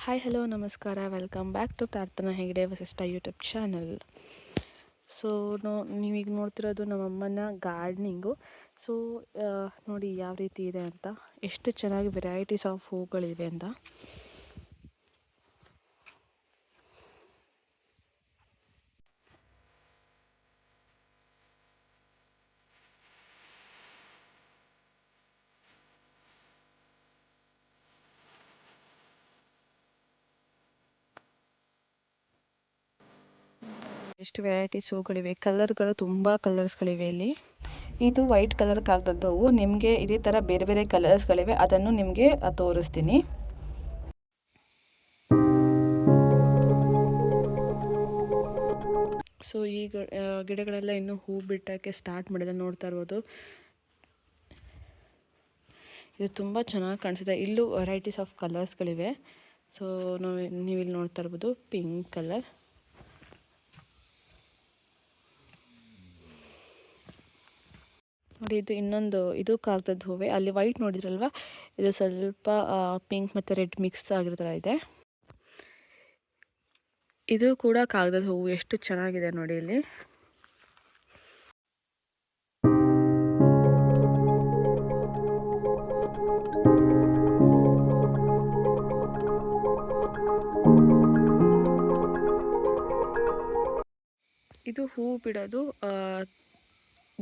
Hi hello ನಮಸ್ಕಾರ, welcome back to Prarthana Hegde Vasishtha YouTube channel. So ನೀವೀಗ ನೋಡ್ತಿರೋದು ನಮ್ಮಮ್ಮನ ಗಾರ್ಡ್ನಿಂಗು. ಸೊ ನೋಡಿ ಯಾವ ರೀತಿ ಇದೆ ಅಂತ, ಎಷ್ಟು ಚೆನ್ನಾಗಿ ವೆರೈಟೀಸ್ ಆಫ್ ಹೂಗಳಿವೆ ಅಂತ. ಎಷ್ಟು ವೆರೈಟೀಸ್ ಹೂಗಳಿವೆ, ಕಲರ್ಗಳು ತುಂಬ ಕಲರ್ಸ್ಗಳಿವೆ ಇಲ್ಲಿ. ಇದು ವೈಟ್ ಕಲರ್ ಕಾಗದದ್ದು ಹೂವು. ನಿಮಗೆ ಇದೇ ಥರ ಬೇರೆ ಬೇರೆ ಕಲರ್ಸ್ಗಳಿವೆ, ಅದನ್ನು ನಿಮಗೆ ತೋರಿಸ್ತೀನಿ. ಸೊ ಈ ಗಿಡಗಳೆಲ್ಲ ಇನ್ನೂ ಹೂ ಬಿಟ್ಟಕ್ಕೆ ಸ್ಟಾರ್ಟ್ ಮಾಡಿದೆ, ನೋಡ್ತಾ ಇರ್ಬೋದು. ಇದು ತುಂಬ ಚೆನ್ನಾಗಿ ಕಾಣಿಸಿದೆ. ಇಲ್ಲೂ ವೆರೈಟೀಸ್ ಆಫ್ ಕಲರ್ಸ್ಗಳಿವೆ. ಸೊ ನೀವಿಲ್ಲಿ ನೋಡ್ತಾ ಇರ್ಬೋದು, ಪಿಂಕ್ ಕಲರ್, ನೋಡಿ ಇದು ಇನ್ನೊಂದು, ಇದು ಕಾಗದದ ಹೂವೆ. ಅಲ್ಲಿ ವೈಟ್ ನೋಡಿದ್ರಲ್ವ, ಇದು ಸ್ವಲ್ಪ ಪಿಂಕ್ ಮತ್ತು ರೆಡ್ ಮಿಕ್ಸ್ ಆಗಿರೋ ಥರ ಇದೆ. ಇದು ಕೂಡ ಕಾಗದದ ಹೂವು, ಎಷ್ಟು ಚೆನ್ನಾಗಿದೆ ನೋಡಿ ಇಲ್ಲಿ. ಇದು ಹೂ ಬಿಡೋದು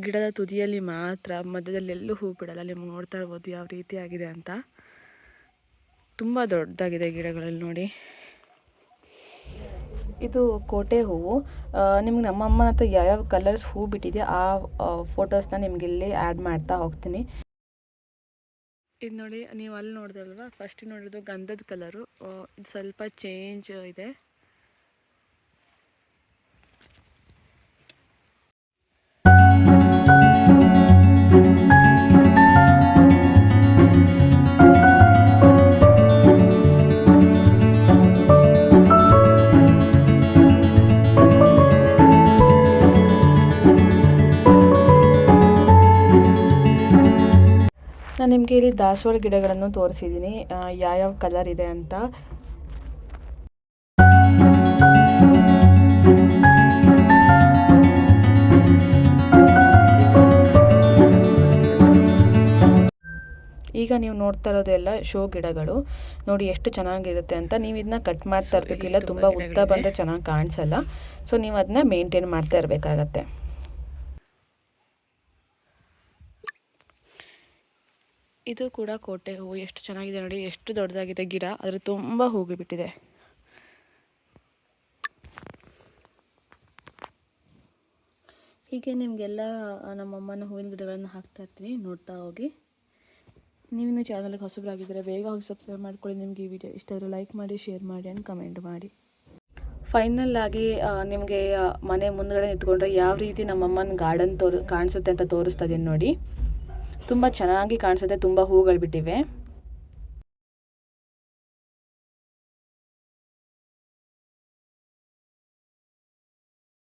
ಗಿಡದ ತುದಿಯಲ್ಲಿ ಮಾತ್ರ, ಮಧ್ಯದಲ್ಲಿ ಎಲ್ಲೂ ಹೂ ಬಿಡಲ್ಲ. ನಿಮ್ಗೆ ನೋಡ್ತಾ ಇರ್ಬೋದು ಯಾವ ರೀತಿ ಆಗಿದೆ ಅಂತ. ತುಂಬ ದೊಡ್ಡದಾಗಿದೆ ಗಿಡಗಳಲ್ಲಿ ನೋಡಿ. ಇದು ಕೋಟೆ ಹೂವು. ನಿಮ್ಗೆ ನಮ್ಮಮ್ಮನ ಹತ್ರ ಯಾವ್ಯಾವ ಕಲರ್ಸ್ ಹೂ ಬಿಟ್ಟಿದೆ ಆ ಫೋಟೋಸ್ನ ನಿಮ್ಗೆ ಇಲ್ಲಿ ಆ್ಯಡ್ ಮಾಡ್ತಾ ಹೋಗ್ತೀನಿ. ಇದು ನೋಡಿ, ನೀವು ಅಲ್ಲಿ ನೋಡಿದ್ರಲ್ವ, ಫಸ್ಟ್ ನೋಡಿದ್ದು ಗಂಧದ ಕಲರು. ಇದು ಸ್ವಲ್ಪ ಚೇಂಜ್ ಇದೆ. ನಾನು ನಿಮಗೆ ಇಲ್ಲಿ ದಾಸವಾಳ ಗಿಡಗಳನ್ನು ತೋರಿಸಿದ್ದೀನಿ, ಯಾವ್ಯಾವ ಕಲರ್ ಇದೆ ಅಂತ. ಈಗ ನೀವು ನೋಡ್ತಾ ಇರೋದೆಲ್ಲ ಶೋ ಗಿಡಗಳು. ನೋಡಿ ಎಷ್ಟು ಚೆನ್ನಾಗಿರುತ್ತೆ ಅಂತ. ನೀವು ಇದನ್ನ ಕಟ್ ಮಾಡ್ತಾ ಇರಬೇಕಿಲ್ಲ, ತುಂಬ ಉದ್ದ ಬಂದರೆ ಚೆನ್ನಾಗಿ ಕಾಣಿಸಲ್ಲ. ಸೊ ನೀವು ಅದನ್ನ ಮೇಂಟೈನ್ ಮಾಡ್ತಾ ಇರಬೇಕಾಗತ್ತೆ. ಇದು ಕೂಡ ಕೋಟೆ ಹೂವು. ಎಷ್ಟು ಚೆನ್ನಾಗಿದೆ ನೋಡಿ, ಎಷ್ಟು ದೊಡ್ಡದಾಗಿದೆ ಗಿಡ, ಆದರೆ ತುಂಬ ಹೂವು ಬಿಟ್ಟಿದೆ. ಹೀಗೆ ನಿಮಗೆಲ್ಲ ನಮ್ಮಮ್ಮನ ಹೂವಿನ ಗಿಡಗಳನ್ನು ಹಾಕ್ತಾ ಇರ್ತೀನಿ, ನೋಡ್ತಾ ಹೋಗಿ. ನೀವಿನ್ನು ಚಾನಲ್ಗೆ ಹೊಸಬರಾಗಿದ್ದರೆ ಬೇಗ ಹೋಗಿ ಸಬ್ಸ್ಕ್ರೈಬ್ ಮಾಡ್ಕೊಳ್ಳಿ. ನಿಮಗೆ ಈ ವಿಡಿಯೋ ಇಷ್ಟ ಆದರೆ ಲೈಕ್ ಮಾಡಿ, ಶೇರ್ ಮಾಡಿ ಆ್ಯಂಡ್ ಕಮೆಂಟ್ ಮಾಡಿ. ಫೈನಲ್ ಆಗಿ ನಿಮಗೆ ಮನೆ ಮುಂದ್ಗಡೆ ನಿಂತ್ಕೊಂಡ್ರೆ ಯಾವ ರೀತಿ ನಮ್ಮಮ್ಮನ ಗಾರ್ಡನ್ ಕಾಣಿಸುತ್ತೆ ಅಂತ ತೋರಿಸ್ತಾ ಇದ್ದೀನಿ ನೋಡಿ. ತುಂಬ ಚೆನ್ನಾಗಿ ಕಾಣಿಸುತ್ತೆ, ತುಂಬ ಹೂಗಳು ಬಿಟ್ಟಿವೆ.